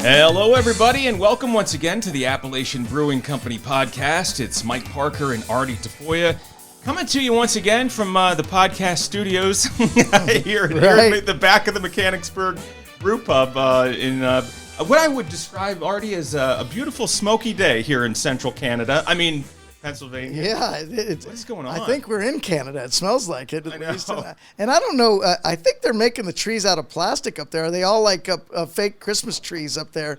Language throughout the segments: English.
Hello, everybody, and welcome once again to the Appalachian Brewing Company podcast. It's Mike Parker and Artie Tafoya coming to you once again from the podcast studios here at the back of the Mechanicsburg Brew Pub in what I would describe, Artie, as a beautiful smoky day here in central Canada. I mean, Pennsylvania. Yeah. What's going on? I think we're in Canada. It smells like it. I know. And I don't know. I think they're making the trees out of plastic up there. Are they all like fake Christmas trees up there?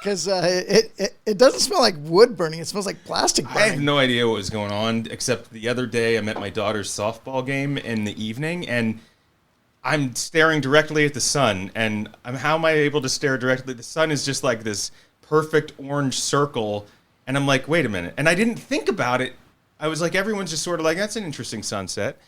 Because it doesn't smell like wood burning. It smells like plastic burning. I have no idea what was going on, except the other day I'm at my daughter's softball game in the evening, and I'm staring directly at the sun. And how am I able to stare directly? The sun is just like this perfect orange circle. And I'm like, wait a minute. And I didn't think about it. I was like, everyone's just sort of like, that's an interesting sunset.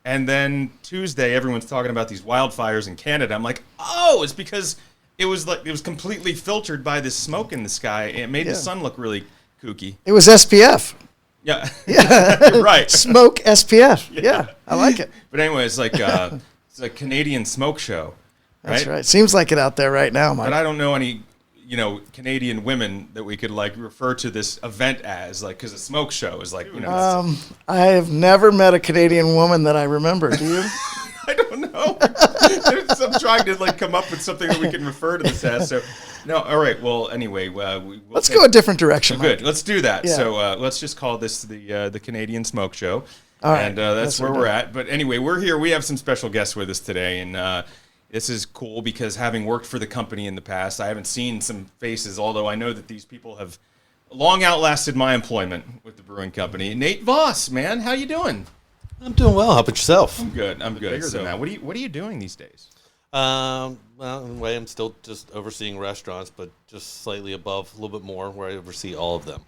And then Tuesday, everyone's talking about these wildfires in Canada. I'm like, oh, it's because it was completely filtered by this smoke in the sky. It made the sun look really kooky. It was SPF. Yeah. Yeah. Right. Smoke SPF. Yeah. I like it. But anyway, it's like it's a Canadian smoke show. Right? That's right. Seems like it out there right now, Mike. But I don't know any Canadian women that we could refer to this event as, because a smoke show is I have never met a Canadian woman that I remember. Do you? I don't know. I'm trying to come up with something that we can refer to this as. So, no, all right. Well, anyway, let's go a different direction. Good. Mike. Let's do that. Yeah. So let's just call this the Canadian Smoke Show. All right. And that's where we're at. But anyway, we're here. We have some special guests with us today, and this is cool because having worked for the company in the past, I haven't seen some faces, although I know that these people have long outlasted my employment with the brewing company. Nate Voss, man, how you doing? I'm doing well. How about yourself? I'm good. So now, what are you doing these days? Well, in a way, I'm still just overseeing restaurants, but just slightly above, a little bit more, where I oversee all of them.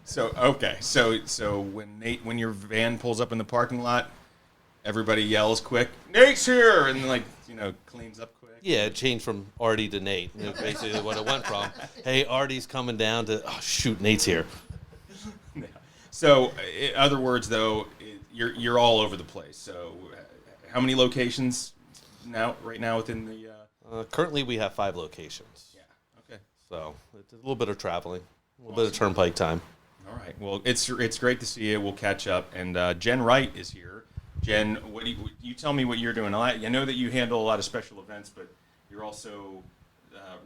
So okay, so when your van pulls up in the parking lot, everybody yells quick, "Nate's here!" and cleans up quick. Yeah, it changed from Artie to Nate. Basically, what it went from, "Hey, Artie's coming down," to "Oh shoot, Nate's here." Yeah. So, in other words, though, you're all over the place. So, how many locations right now within the? Currently, we have 5 locations. Yeah. Okay. So it's a little bit of traveling, a little bit of turnpike time. All right. Well, it's great to see you. We'll catch up. And Jenn Wright is here. Jen, what do you tell me what you're doing? I know that you handle a lot of special events, but you're also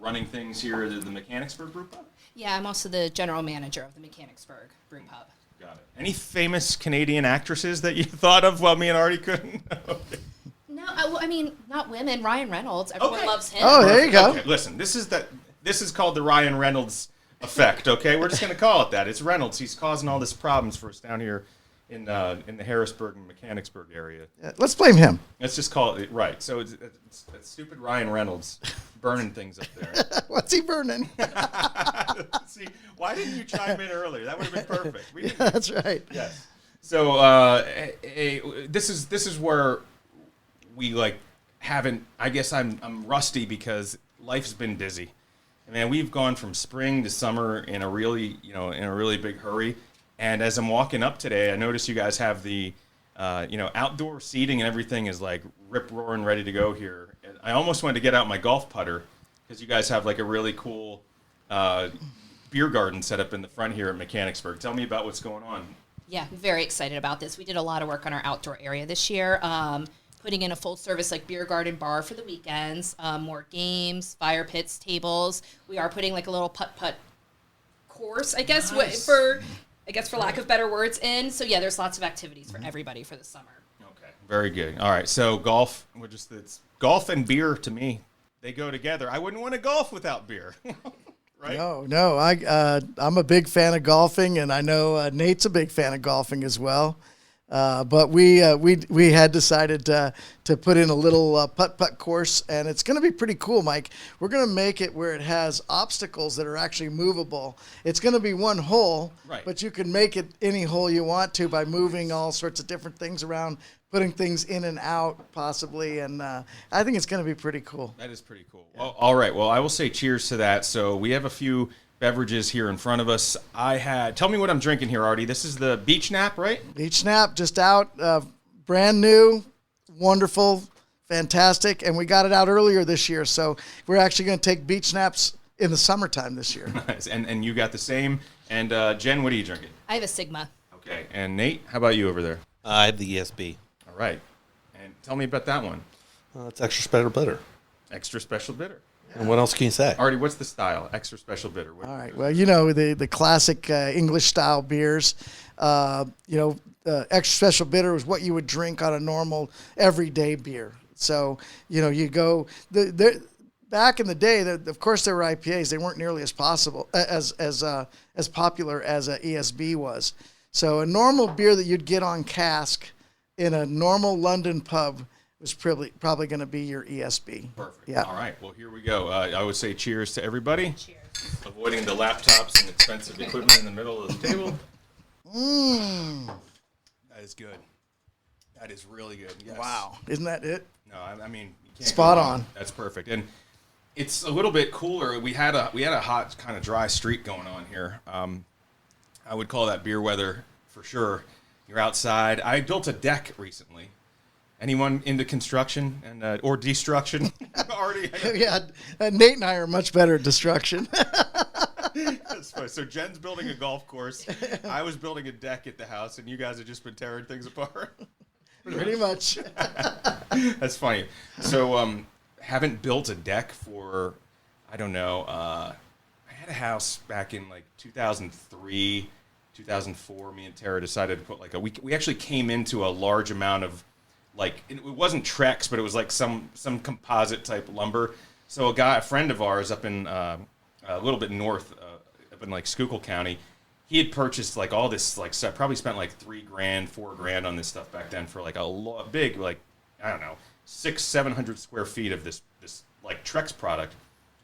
running things here at the Mechanicsburg Brew Pub? Yeah, I'm also the general manager of the Mechanicsburg Brew Pub. Got it. Any famous Canadian actresses that you thought of while me and Artie couldn't? No, I mean, not women. Ryan Reynolds. Everyone loves him. Oh, there you go. Okay, listen, this is called the Ryan Reynolds effect, okay? We're just going to call it that. It's Reynolds. He's causing all this problems for us down here in the Harrisburg and Mechanicsburg area. Yeah, let's blame him. Let's just call it right. So it's that stupid Ryan Reynolds burning things up there. What's he burning? See, why didn't you chime in earlier? That would have been perfect. That's right. Yes. So this is where we haven't. I guess I'm rusty because life's been busy. Man, we've gone from spring to summer in a really big hurry. And as I'm walking up today, I noticed you guys have the, outdoor seating and everything is rip roaring ready to go here. And I almost wanted to get out my golf putter because you guys have a really cool beer garden set up in the front here at Mechanicsburg. Tell me about what's going on. Yeah, very excited about this. We did a lot of work on our outdoor area this year, putting in a full service beer garden bar for the weekends, more games, fire pits, tables. We are putting a little putt-putt course, I guess, Nice. for lack of better words in. So yeah, there's lots of activities for everybody for the summer. Okay, very good. All right, so golf, it's golf and beer to me. They go together. I wouldn't want to golf without beer. Right? No. I'm a big fan of golfing, and I know Nate's a big fan of golfing as well. But we had decided to put in a little putt-putt course, and it's going to be pretty cool, Mike. We're going to make it where it has obstacles that are actually movable. It's going to be one hole, right, but you can make it any hole you want to by moving all sorts of different things around, putting things in and out possibly, and I think it's going to be pretty cool. That is pretty cool. Yeah. Well, all right. Well, I will say cheers to that. So we have a few beverages here in front of us. Tell me what I'm drinking here, Artie. This is the Beach Nap, right? Beach Nap, just out, brand new, wonderful, fantastic, and we got it out earlier this year. So we're actually going to take Beach Nap's in the summertime this year. Nice. And you got the same. And Jen, what are you drinking? I have a Sigma. Okay. And Nate, how about you over there? I have the ESB. All right. And tell me about that one. It's extra special bitter. Extra special bitter. And what else can you say? Artie, what's the style? Extra special bitter. All right. Well, you know, the classic English style beers, extra special bitter was what you would drink on a normal everyday beer. So, you know, you go back in the day, of course there were IPAs. They weren't nearly as possible as popular as a ESB was. So a normal beer that you'd get on cask in a normal London pub was probably going to be your ESB. Perfect. Yeah. All right. Well, here we go. I would say cheers to everybody. Cheers. Avoiding the laptops and expensive equipment in the middle of the table. That is good. That is really good. Yes. Wow. Isn't that it? No, I mean, you can't Spot go wrong. on. That's perfect. And it's a little bit cooler. We had a hot kind of dry streak going on here. I would call that beer weather for sure. You're outside. I built a deck recently. Anyone into construction and or destruction? Already. Yeah. Nate and I are much better at destruction. That's funny. So Jen's building a golf course. I was building a deck at the house, and you guys have just been tearing things apart. Pretty much. That's funny. So haven't built a deck for, I don't know. I had a house back in like 2003, 2004. Me and Tara decided to put we actually came into a large amount of it wasn't Trex, but it was like some composite type lumber. So a friend of ours up in a little bit north, up in like Schuylkill County, he had purchased like all this probably spent like $3,000, $4,000 on this stuff back then for like a big I don't know 600-700 square feet of this like Trex product.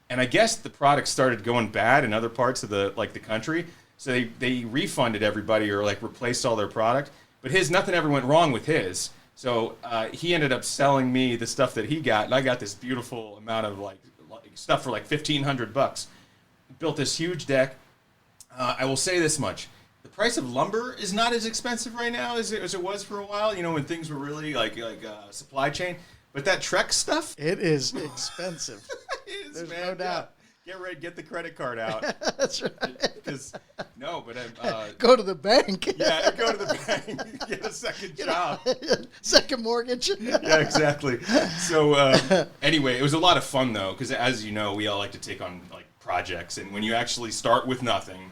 And I guess the product started going bad in other parts of the country, so they refunded everybody or like replaced all their product. But nothing ever went wrong with his. So he ended up selling me the stuff that he got, and I got this beautiful amount of like stuff for like $1,500. Built this huge deck. I will say this much: the price of lumber is not as expensive right now as it was for a while. You know, when things were really like supply chain. But that Trex stuff, it is expensive. There's no doubt. Get ready, get the credit card out. That's right. Go to the bank. Yeah, go to the bank. Get a second job. Second mortgage. Yeah, exactly. So anyway, it was a lot of fun though, because as you know, we all like to take on like projects, and when you actually start with nothing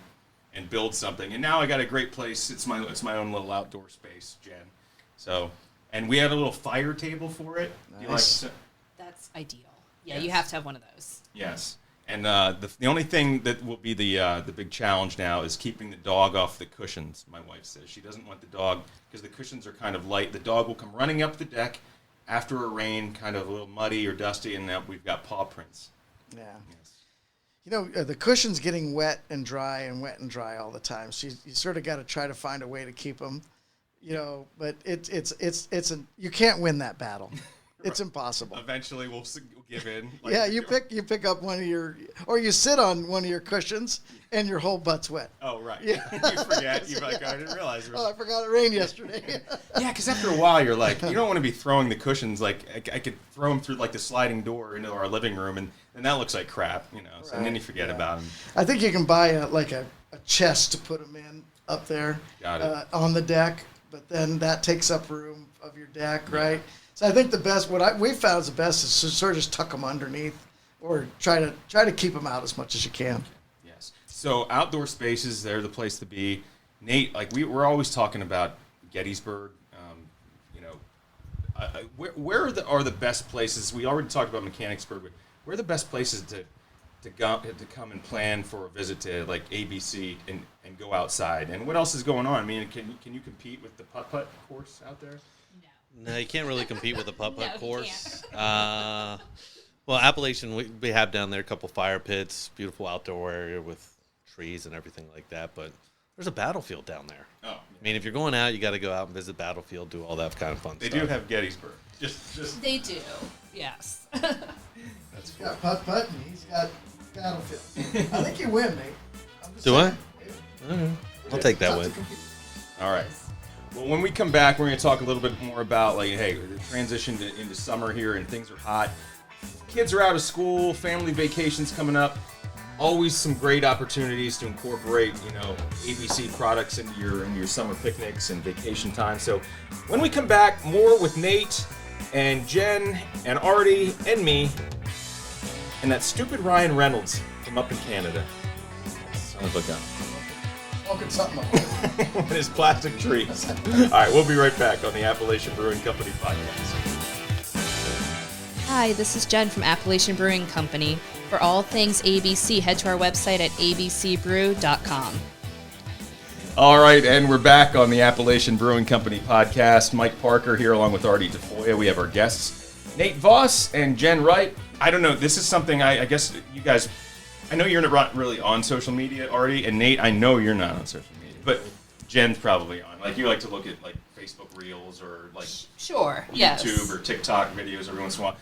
and build something, and now I got a great place. It's my own little outdoor space, Jen. So, and we have a little fire table for it. Nice. That's ideal. Yeah, Yes. You have to have one of those. Yes. And the only thing that will be the big challenge now is keeping the dog off the cushions. My wife says she doesn't want the dog because the cushions are kind of light. The dog will come running up the deck after a rain, kind of a little muddy or dusty, and now we've got paw prints. Yeah. Yes. You know, the cushion's getting wet and dry all the time. So you sort of got to try to find a way to keep them. You know, but you can't win that battle. It's impossible. Eventually, we'll give in. Yeah, you pick up one of or you sit on one of your cushions, and your whole butt's wet. Oh, right. Yeah. You forget. You're like, I didn't realize. Oh, I forgot it rained yesterday. Yeah, because after a while, you're like, you don't want to be throwing the cushions. Like, I could throw them through like the sliding door into our living room, and that looks like crap, you know. So, and then you forget about them. I think you can buy a chest to put them in up there. Got it. On the deck, but then that takes up room of your deck, right? So I think the best, we found is the best is to sort of just tuck them underneath, or try to keep them out as much as you can. Yes. So outdoor spaces, they're the place to be. Nate, like we're always talking about Gettysburg. Where are the best places? We already talked about Mechanicsburg, but where are the best places to come and plan for a visit to like ABC and go outside? And what else is going on? I mean, can you compete with the putt-putt course out there? No, you can't really compete with a putt-putt No, course. Well, Appalachian, we have down there a couple fire pits, beautiful outdoor area with trees and everything like that, but there's a battlefield down there. Oh, yeah. I mean, if you're going out, you got to go out and visit battlefield, do all that kind of fun They stuff. do have Gettysburg. Just They do. Yes. that's He's cool. got putt-putt, and he's got battlefield. I think you win, Nate. I'm just Do I? saying. I'll take that Tough win. to compete. All right. Well, when we come back, we're going to talk a little bit more about, like, hey, the transition into summer here and things are hot. Kids are out of school, family vacations coming up. always some great opportunities to incorporate, ABC products into your summer picnics and vacation time. So when we come back, more with Nate and Jen and Artie and me and that stupid Ryan Reynolds from up in Canada. Sounds like that. Smoking something up. With his plastic trees. All right, we'll be right back on the Appalachian Brewing Company podcast. Hi, this is Jen from Appalachian Brewing Company. For all things ABC, head to our website at abcbrew.com. All right, and we're back on the Appalachian Brewing Company podcast. Mike Parker here along with Artie DeFoya. We have our guests, Nate Voss and Jen Wright. I don't know, this is something I guess you guys, I know you're not really on social media, Artie, and Nate, I know you're not on social media, but Jen's probably on. Like, you like to look at, like, Facebook Reels or, like, Sure, YouTube yes. or TikTok videos every once in a while.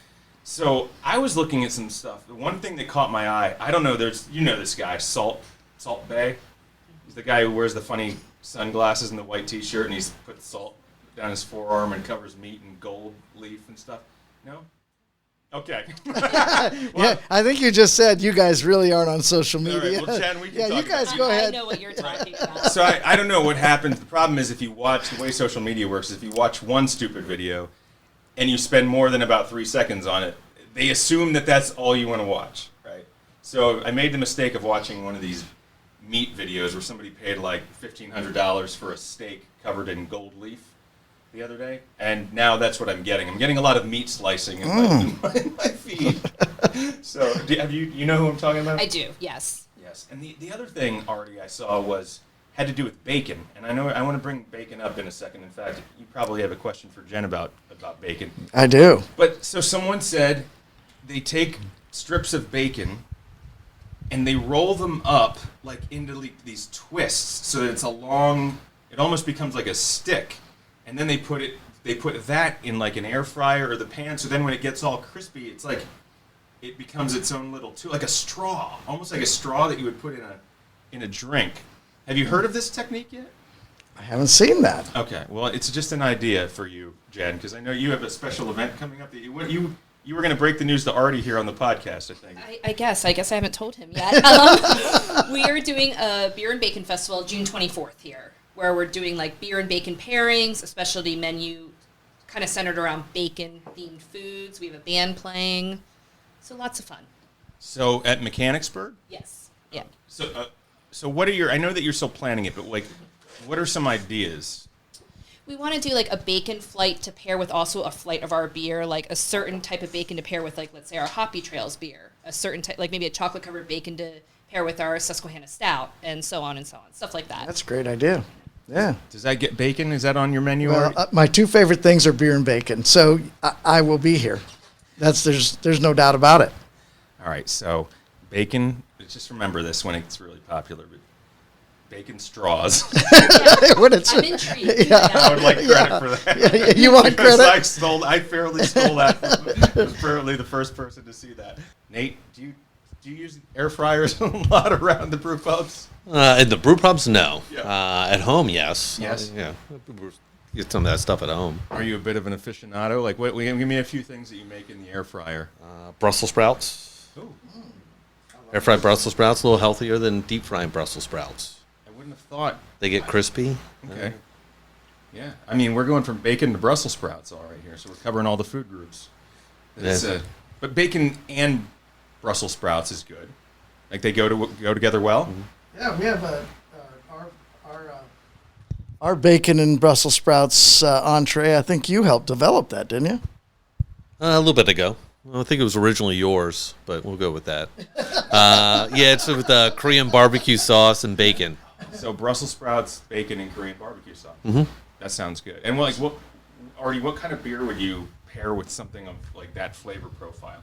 So I was looking at some stuff. The one thing that caught my eye, I don't know, this guy, Salt Bay. He's the guy who wears the funny sunglasses and the white T-shirt, and he's put salt down his forearm and covers meat in gold leaf and stuff. No? Okay. Yeah, I think you just said you guys really aren't on social All media. right, well, Jen, we can yeah, talk you guys about go I ahead. know what you're talking about. So I don't know what happens. The problem is if you watch, the way social media works is if you watch one stupid video and you spend more than about 3 seconds on it, they assume that that's all you want to watch, right? So I made the mistake of watching one of these meat videos where somebody paid like $1,500 for a steak covered in gold leaf the other day, and now that's what I'm getting. I'm getting a lot of meat slicing in my feed. So have you know who I'm talking about? I do, yes. Yes, and the other thing, Artie, I saw had to do with bacon, and I want to bring bacon up in a second. In fact, you probably have a question for Jen about bacon. I do. But so someone said they take strips of bacon and they roll them up like into these twists so that it's it almost becomes like a stick, and then they put that in like an air fryer or the pan. So then when it gets all crispy, it's like it becomes its own little like a straw, almost like a straw that you would put in a drink. Have you heard of this technique yet? I haven't seen that. Okay, well, it's just an idea for you, Jen, because I know you have a special event coming up that you were going to break the news to Artie here on the podcast, I think. I guess I haven't told him yet. We are doing a beer and bacon festival June 24th here, where we're doing like beer and bacon pairings, a specialty menu kind of centered around bacon-themed foods. We have a band playing, so lots of fun. So at Mechanicsburg? Yes, yeah. So what are I know that you're still planning it, but like, what are some ideas? We want to do like a bacon flight to pair with also a flight of our beer, like a certain type of bacon to pair with, like, let's say our Hoppy Trails beer, a certain type, like maybe a chocolate covered bacon to pair with our Susquehanna Stout, and so on, stuff like that. That's a great idea. Yeah. Does that get bacon? Is that on your menu? Well, Artie? my two favorite things are beer and bacon, so I will be here. There's no doubt about it. All right, so bacon, just remember this when it's really popular, but bacon straws. When it's, I'm intrigued. I would like credit for that. yeah, you want Because credit? I fairly stole that. I was apparently the first person to see that. Nate, do you use air fryers a lot around the brew pubs? In the brew pubs, no. Yeah. At home, yes. Yes? Yeah. Get some of that stuff at home. Are you a bit of an aficionado? Like, give me a few things that you make in the air fryer. Brussels sprouts. Ooh, Air fried Brussels sprouts, a little healthier than deep frying Brussels sprouts. I wouldn't have thought. They get crispy. Okay. Yeah, I mean, we're going from bacon to Brussels sprouts all right here, so we're covering all the food groups. Yeah. But bacon and Brussels sprouts is good. Like, they go together well. Mm-hmm. Yeah, we have our bacon and Brussels sprouts entree. I think you helped develop that, didn't you? A little bit ago. Well, I think it was originally yours, but we'll go with that. Yeah, it's with Korean barbecue sauce and bacon. So Brussels sprouts, bacon, and Korean barbecue sauce. Mm-hmm. That sounds good. And like, Artie, what kind of beer would you pair with something of like that flavor profile?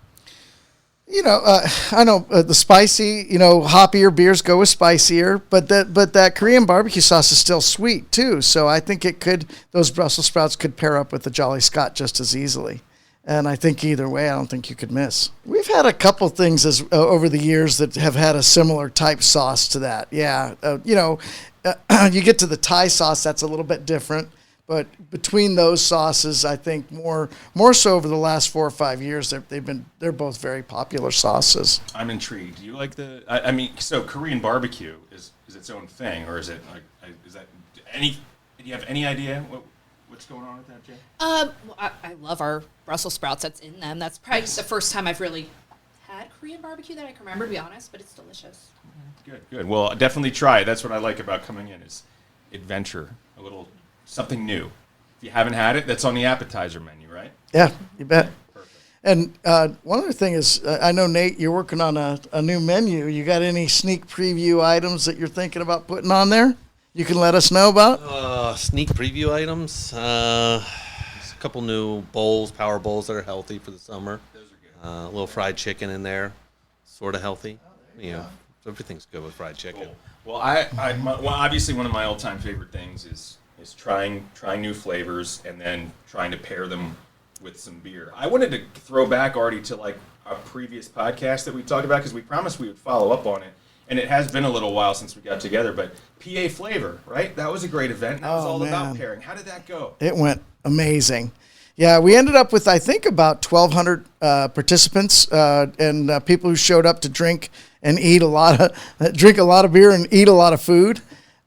I know the spicy, hoppier beers go with spicier, but that Korean barbecue sauce is still sweet too. So I think those Brussels sprouts could pair up with the Jolly Scott just as easily. And I think either way, I don't think you could miss. We've had a couple things over the years that have had a similar type sauce to that. Yeah, you get to the Thai sauce, that's a little bit different. But between those sauces, I think more so over the last 4 or 5 years, they're both very popular sauces. I'm intrigued. Do you like I mean, so Korean barbecue is its own thing, or is it like, is that any? Do you have any idea what's going on with that, Jay? Well, I love our Brussels sprouts that's in them. That's probably the first time I've really had Korean barbecue that I can remember, to be honest, but it's delicious. Good. Well, definitely try it. That's what I like about coming in, is adventure, a little something new. If you haven't had it, that's on the appetizer menu, right? Yeah, you bet. Perfect. And one other thing is, I know, Nate, you're working on a new menu. You got any sneak preview items that you're thinking about putting on there you can let us know about? Sneak preview items. There's a couple new bowls, power bowls that are healthy for the summer. Those are good. A little fried chicken in there, sort of healthy. Everything's good with fried chicken. Cool. Well, obviously one of my all-time favorite things is trying new flavors and then trying to pair them with some beer. I wanted to throw back, Artie, to like a previous podcast that we talked about, because we promised we would follow up on it. And it has been a little while since we got together, but PA Flavor, right? That was a great event. That was all about pairing. How did that go? It went amazing. Yeah, we ended up with, I think, about 1,200 participants and people who showed up to drink and drink a lot of beer and eat a lot of food.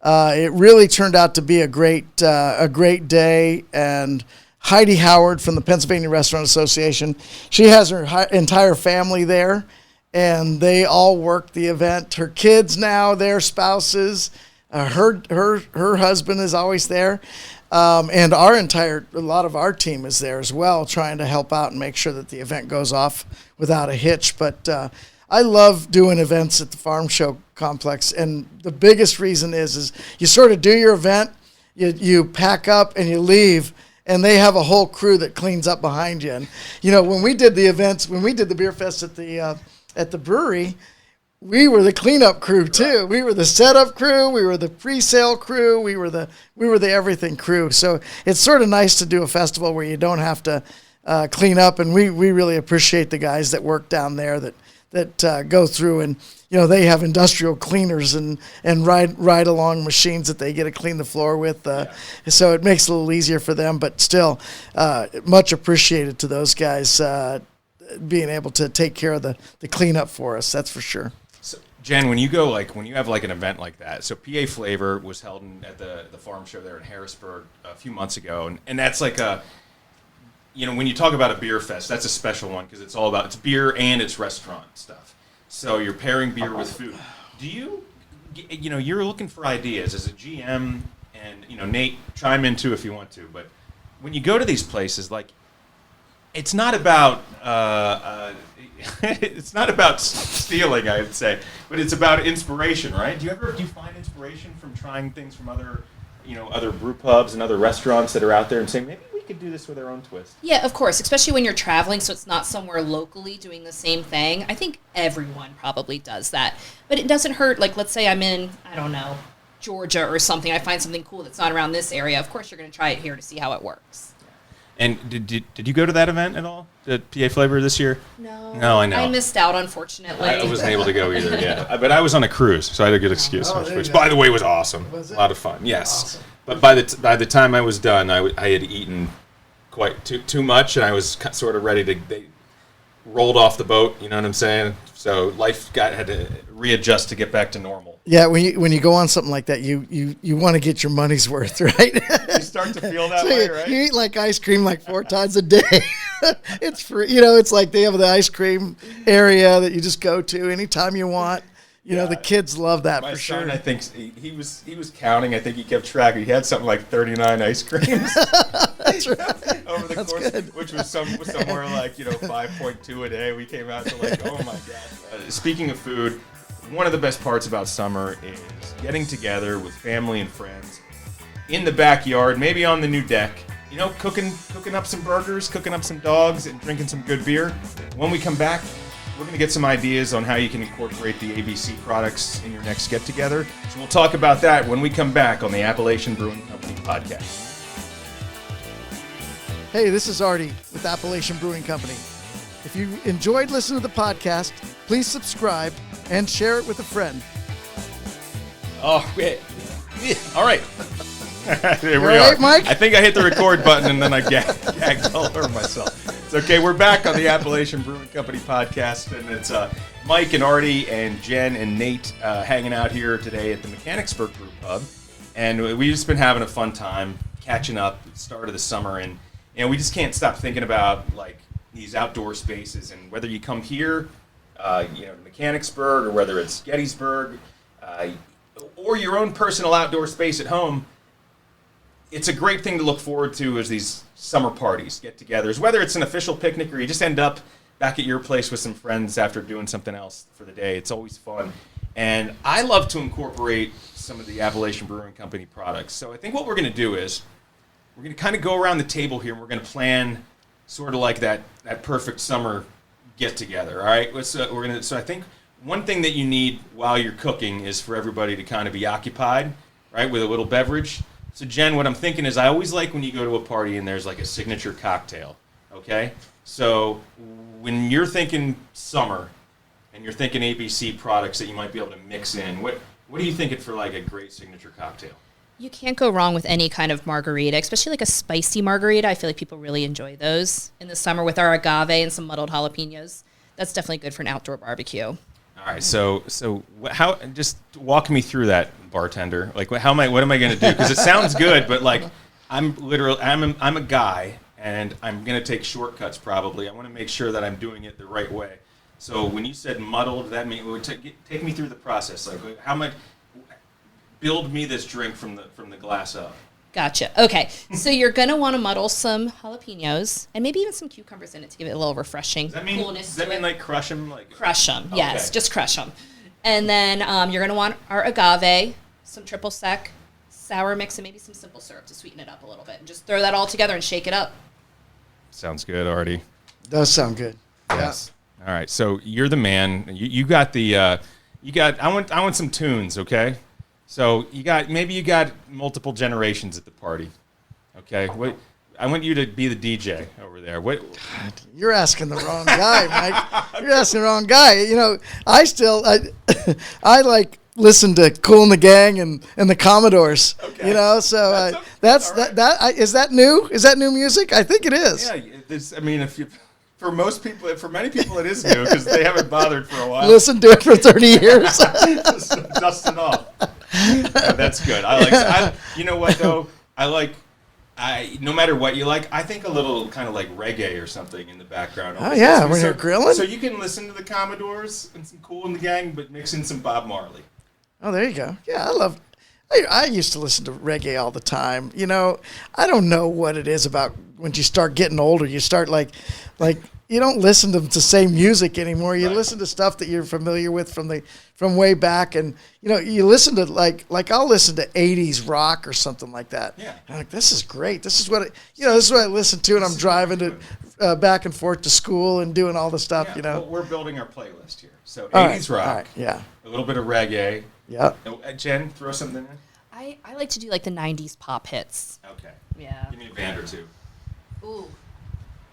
It really turned out to be a great day. And Heidi Howard from the Pennsylvania Restaurant Association, she has her entire family there, and they all work the event. Her kids now, their spouses, her husband is always there. And a lot of our team is there as well, trying to help out and make sure that the event goes off without a hitch. But I love doing events at the Farm Show Complex, and the biggest reason is you sort of do your event, you pack up and you leave, and they have a whole crew that cleans up behind you. And when we did the beer fest at the brewery, we were the cleanup crew too. We were the setup crew. We were the pre-sale crew. We were the everything crew. So it's sort of nice to do a festival where you don't have to clean up. And we really appreciate the guys that work down there that go through, and they have industrial cleaners and ride along machines that they get to clean the floor with. So it makes it a little easier for them. But still, much appreciated to those guys being able to take care of the cleanup for us. That's for sure. So, Jen, when you have like an event like that, so PA Flavor was held at the farm show there in Harrisburg a few months ago, and that's like when you talk about a beer fest, that's a special one because it's beer and it's restaurant stuff. So you're pairing beer with food. Do you're looking for ideas as a GM, and Nate, chime in too if you want to, but when you go to these places, like, it's not about stealing, I would say, but it's about inspiration, right? Do you find inspiration from trying things from other brew pubs and other restaurants that are out there and saying, maybe we could do this with our own twist? Yeah, of course, especially when you're traveling, so it's not somewhere locally doing the same thing. I think everyone probably does that, but it doesn't hurt. Like, let's say I'm in, I don't know, Georgia or something. I find something cool that's not around this area. Of course, you're going to try it here to see how it works. And did you go to that event at all, the PA Flavor this year? No, I know. I missed out, unfortunately. I wasn't able to go either, yeah. But I was on a crise, so I had a good excuse, which, by the way, was awesome. Was it? A lot of fun, yes. Awesome. But by the time I was done, I had eaten quite too much, and I was sort of ready to. They rolled off the boat, you know what I'm saying? So life had to readjust to get back to normal. Yeah, when you go on something like that, you want to get your money's worth, right? You start to feel that way, right? You eat like ice cream like 4 times a day. It's free. It's like they have the ice cream area that you just go to anytime you want. The kids love that for sure. My son, I think he was counting. I think he kept track. He had something like 39 ice creams. That's right. Over the course, which was somewhere like 5.2 a day. We came out to like, oh my god. Speaking of food, one of the best parts about summer is getting together with family and friends in the backyard, maybe on the new deck. Cooking up some burgers, cooking up some dogs, and drinking some good beer. When we come back, we're going to get some ideas on how you can incorporate the ABC products in your next get-together. So we'll talk about that when we come back on the Appalachian Brewing Company podcast. Hey, this is Artie with Appalachian Brewing Company. If you enjoyed listening to the podcast, please subscribe and share it with a friend. Oh, yeah. All right. Here we all right, are. Mike? I think I hit the record button and then I gagged all over myself. It's okay. We're back on the Appalachian Brewing Company podcast, and it's Mike and Artie and Jen and Nate hanging out here today at the Mechanicsburg Brew Pub, and we've just been having a fun time catching up at the start of the summer, and we just can't stop thinking about like these outdoor spaces, and whether you come here, Mechanicsburg, or whether it's Gettysburg, or your own personal outdoor space at home. It's a great thing to look forward to as these summer parties, get-togethers, whether it's an official picnic or you just end up back at your place with some friends after doing something else for the day. It's always fun. And I love to incorporate some of the Appalachian Brewing Company products. So I think what we're going to do is we're going to kind of go around the table here and we're going to plan sort of like that perfect summer get-together, all right? So I think one thing that you need while you're cooking is for everybody to kind of be occupied, right, with a little beverage. So, Jen, what I'm thinking is I always like when you go to a party and there's like a signature cocktail, okay? So when you're thinking summer and you're thinking ABC products that you might be able to mix in, what are you thinking for like a great signature cocktail? You can't go wrong with any kind of margarita, especially like a spicy margarita. I feel like people really enjoy those in the summer with our agave and some muddled jalapenos. That's definitely good for an outdoor barbecue. All right, so how? Just walk me through that, bartender. Like, what am I going to do? Because it sounds good, but like, I'm a guy, and I'm going to take shortcuts probably. I want to make sure that I'm doing it the right way. So when you said muddled, that means take me through the process. Like, how much? Build me this drink from the glass up. Gotcha. Okay, so you're going to want to muddle some jalapenos and maybe even some cucumbers in it to give it a little refreshing coolness. Does that mean like crush them? Crush them, okay. Yes, just crush them. And then you're going to want our agave, some triple sec, sour mix, and maybe some simple syrup to sweeten it up a little bit. And just throw that all together and shake it up. Sounds good, Artie. Does sound good. Yes. Yeah. All right, so you're the man. You got the I want some tunes, okay? So you got multiple generations at the party, okay? I want you to be the DJ over there. What? God, you're asking the wrong guy, Mike. You're asking the wrong guy. You know, I like listen to Kool and the Gang and the Commodores. Okay. You know, so is that new? Is that new music? I think it is. Yeah, for many people it is new because they haven't bothered for a while. Listen to it for 30 years. Dusting off. That's good. You know what though? No matter what you like, I think a little kind of like reggae or something in the background. Oh yeah, when you're grilling. So you can listen to the Commodores and some Kool and the Gang, but mix in some Bob Marley. Oh, there you go. Yeah, I used to listen to reggae all the time. You know, I don't know what it is about when you start getting older. You start like you don't listen to the same music anymore. You listen to stuff that you're familiar with from way back, and you know you listen to like I'll listen to 80s rock or something like that. Yeah, and I'm like, this is great. This is what I listen to, and I'm driving to back and forth to school and doing all the stuff. Yeah, you know, well, we're building our playlist here. So 80s rock, yeah, a little bit of reggae. Yeah. Jen, throw something in. I like to do like the 90s pop hits. Okay. Yeah. Give me a band or two. Ooh.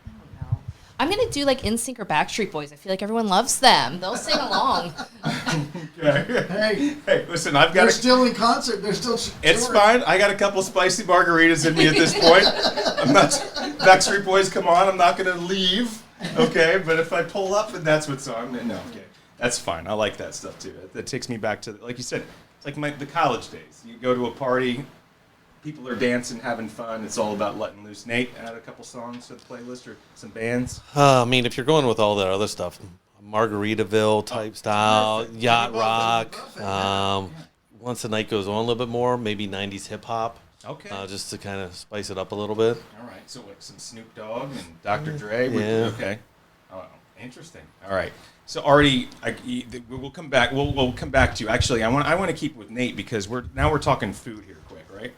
I don't know. I'm going to do like NSYNC or Backstreet Boys. I feel like everyone loves them. They'll sing along. Okay. Hey, listen, they're still in concert. They're still It's fine. I got a couple spicy margaritas in me at this point. I'm not Backstreet Boys, come on. I'm not going to leave. Okay, but if I pull up and that's what's on, no, okay. That's fine. I like that stuff too. That takes me back to, like you said, it's like the college days. You go to a party, people are dancing, having fun. It's all about letting loose. Nate, add a couple songs to the playlist or some bands. I mean, if you're going with all that other stuff, Margaritaville type style, yacht rock. Once the night goes on a little bit more, maybe 90s hip hop. Okay. Just to kind of spice it up a little bit. All right. So like some Snoop Dogg and Dr. Dre. Yeah. Okay. Oh, interesting. All right. So Artie, we'll come back. We'll come back to you. Actually, I want to keep with Nate because we're talking food here, quick, right?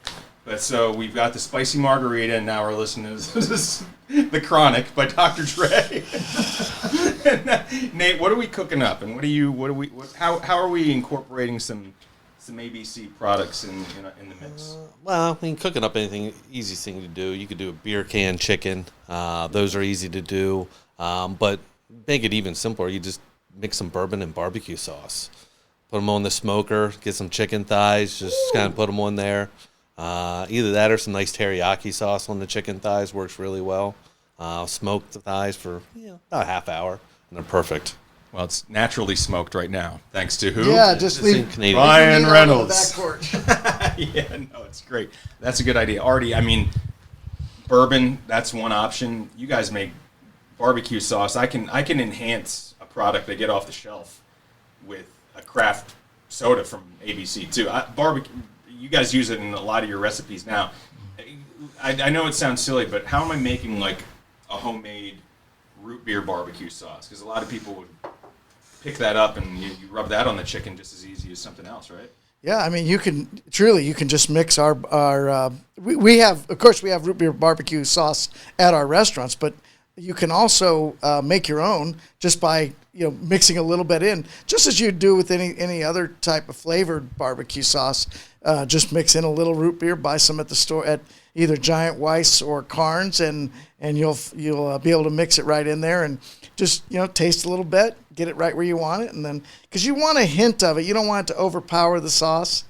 But so we've got the spicy margarita, and now we're listening to the Chronic by Dr. Dre. Nate, what are we cooking up, and how are we incorporating some ABC products in the mix? Well, I mean, cooking up anything, easy thing to do. You could do a beer can chicken. Those are easy to do, but make it even simpler. You just mix some bourbon and barbecue sauce. Put them on the smoker. Get some chicken thighs. Just kind of put them on there. Either that or some nice teriyaki sauce on the chicken thighs works really well. Smoke the thighs for about a half hour, and they're perfect. Well, it's naturally smoked right now, thanks to who? Yeah, just leave Canadian. Ryan leave it on Reynolds. the back porch. Yeah, no, it's great. That's a good idea. Artie, I mean, bourbon, that's one option. You guys make barbecue sauce. I can enhance a product I get off the shelf with a craft soda from ABC too. Barbecue, you guys use it in a lot of your recipes now. I know it sounds silly, but how am I making like a homemade root beer barbecue sauce? Because a lot of people would pick that up and you rub that on the chicken just as easy as something else, right? Yeah, I mean, you can just mix our we have, of course, we have root beer barbecue sauce at our restaurants, but you can also make your own just by mixing a little bit in, just as you do with any other type of flavored barbecue sauce. Just mix in a little root beer, buy some at the store at either Giant Weiss or Carnes, and you'll be able to mix it right in there and just taste a little bit, get it right where you want it, and then because you want a hint of it, you don't want it to overpower the sauce.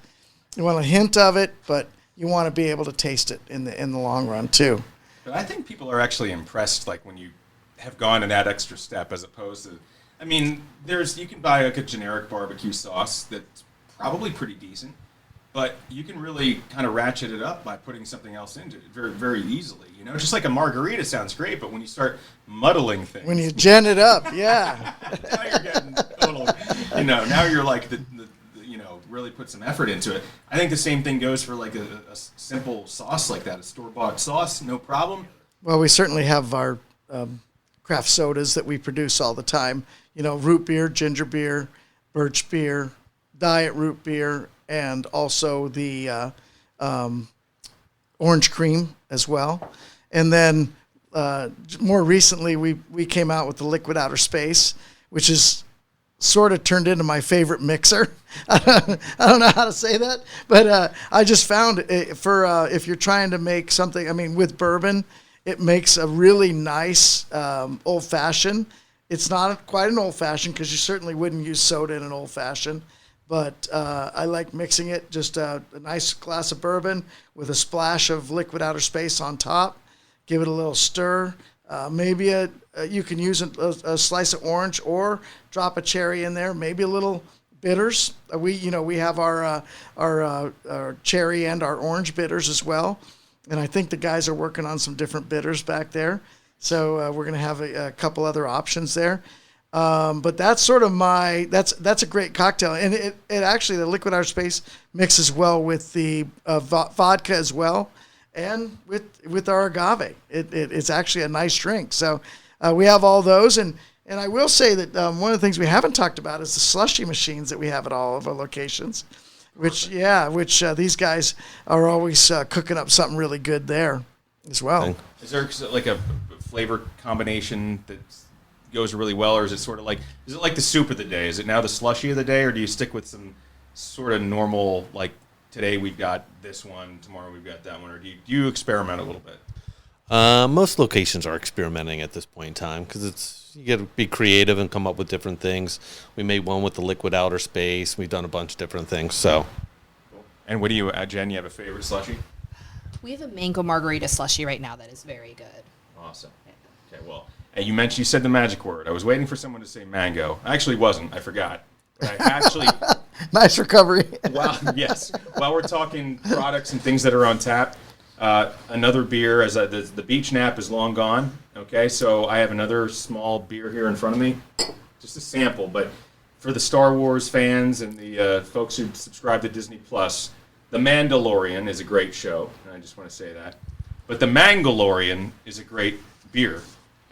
You want a hint of it, but you want to be able to taste it in the long run too. But I think people are actually impressed, like when you have gone to that extra step, as opposed to, I mean, you can buy like a generic barbecue sauce that's probably pretty decent, but you can really kind of ratchet it up by putting something else into it very, very easily. Just like a margarita sounds great, but when you start muddling things, when you gen it up, yeah. now you're getting total. Now you're like the really put some effort into it. I think the same thing goes for like a simple sauce like that, a store-bought sauce, no problem. Well, we certainly have our craft sodas that we produce all the time. Root beer, ginger beer, birch beer, diet root beer, and also the orange cream as well. And then more recently, we came out with the liquid outer space, which is sort of turned into my favorite mixer. I don't know how to say that, but I just found it for if you're trying to make something, I mean, with bourbon, it makes a really nice old-fashioned. It's not quite an old-fashioned because you certainly wouldn't use soda in an old-fashioned, but I like mixing it, just a nice glass of bourbon with a splash of liquid outer space on top. Give it a little stir. Maybe you can use a slice of orange or drop a cherry in there. Maybe a little bitters. We have our cherry and our orange bitters as well, and I think the guys are working on some different bitters back there. So we're going to have a couple other options there. But that's sort of that's a great cocktail, and it actually, the liquid outer space mixes well with the vodka as well. And with our agave, it's actually a nice drink. So we have all those, and I will say that one of the things we haven't talked about is the slushy machines that we have at all of our locations, which these guys are always cooking up something really good there as well. Is there like a flavor combination that goes really well, or is it like the soup of the day? Is it now the slushy of the day, or do you stick with some sort of normal, like, today we've got this one, tomorrow we've got that one, or do you experiment a little bit? Most locations are experimenting at this point in time because you got to be creative and come up with different things. We made one with the liquid outer space. We've done a bunch of different things. So, cool. And what do you, Jen? You have a favorite slushie? We have a mango margarita slushie right now that is very good. Awesome. Okay, well, and you said the magic word. I was waiting for someone to say mango. I actually wasn't. I forgot. But I actually. Nice recovery. Yes. While we're talking products and things that are on tap, another beer, the Beach Nap is long gone. Okay, so I have another small beer here in front of me, just a sample. But for the Star Wars fans and the folks who subscribe to Disney Plus, the Mandalorian is a great show. And I just want to say that. But the Mangolorian is a great beer.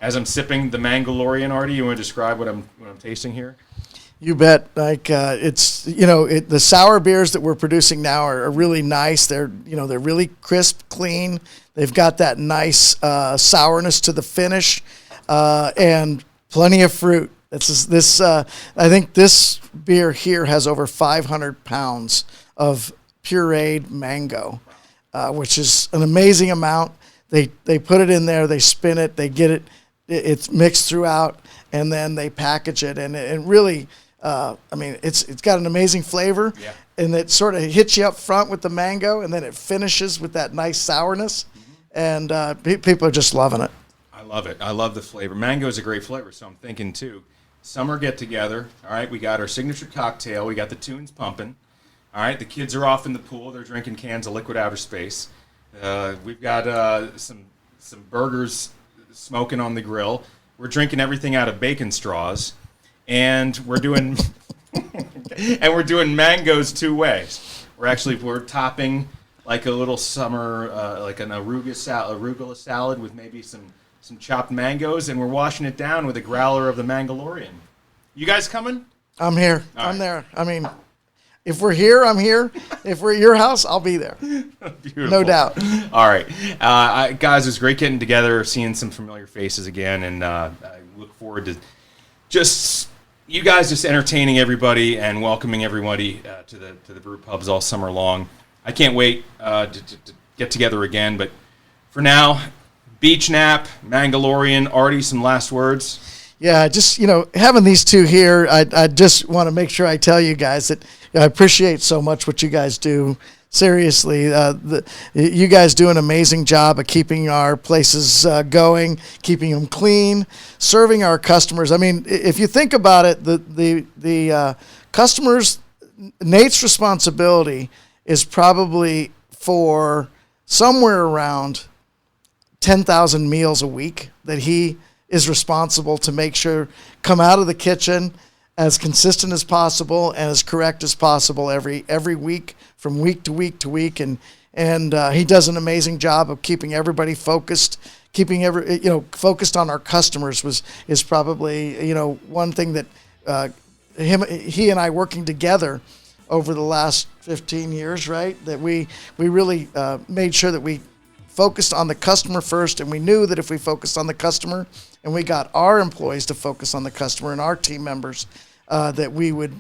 As I'm sipping the Mangolorian, Artie, you want to describe what I'm tasting here? You bet. Like it's the sour beers that we're producing now are really nice. They're really crisp, clean. They've got that nice sourness to the finish, and plenty of fruit. I think this beer here has over 500 pounds of pureed mango, which is an amazing amount. They put it in there, they spin it, they get it, it's mixed throughout, and then they package it, and it really. I mean, it's got an amazing flavor, Yeah. and it sort of hits you up front with the mango, and then it finishes with that nice sourness, and people are just loving it. I love it. I love the flavor. Mango is a great flavor, so I'm thinking too. Summer get together. All right, we got our signature cocktail. We got the tunes pumping. All right, the kids are off in the pool. They're drinking cans of liquid outer space. We've got some burgers smoking on the grill. We're drinking everything out of bacon straws, and we're doing mangoes 2 ways. We're topping like a little summer like an arugula salad with maybe some chopped mangoes, and we're washing it down with a growler of the Mangolorian. You guys coming? I'm here. All I'm right. there. I mean, if we're here, I'm here. If we're at your house, I'll be there. Beautiful. No doubt. All right. Guys, it was great getting together, seeing some familiar faces again, and I look forward to just you guys just entertaining everybody and welcoming everybody to the brew pubs all summer long. I can't wait to get together again, but for now, Beach Nap, Mangolorian, Artie, some last words. Yeah, just, having these two here, I just want to make sure I tell you guys that I appreciate so much what you guys do. Seriously, you guys do an amazing job of keeping our places going, keeping them clean, serving our customers. I mean, if you think about it, the customers, Nate's responsibility is probably for somewhere around 10,000 meals a week that he is responsible to make sure come out of the kitchen as consistent as possible and as correct as possible every week, from week to week to week, and he does an amazing job of keeping everybody focused, focused on our customers is probably one thing that he and I working together over the last 15 years, right? That we really made sure that we focused on the customer first, and we knew that if we focused on the customer and we got our employees to focus on the customer and our team members, that we would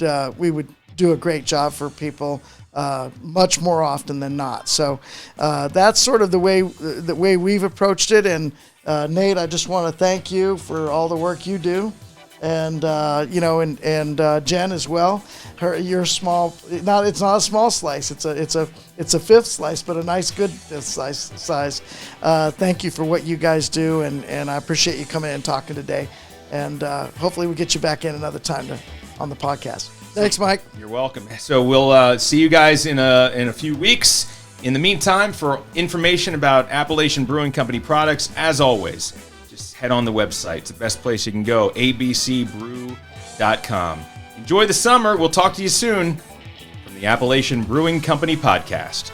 do a great job for people much more often than not. So that's sort of the way we've approached it. And Nate, I just want to thank you for all the work you do. And Jen as well. Your small, it's not a small slice. It's a fifth slice, but a nice good fifth size. Thank you for what you guys do, and I appreciate you coming in and talking today. And hopefully we get you back in another time on the podcast. Thanks, Mike. You're welcome. So we'll see you guys in a few weeks. In the meantime, for information about Appalachian Brewing Company products, as always, just head on the website. It's the best place you can go, abcbrew.com. Enjoy the summer. We'll talk to you soon from the Appalachian Brewing Company podcast.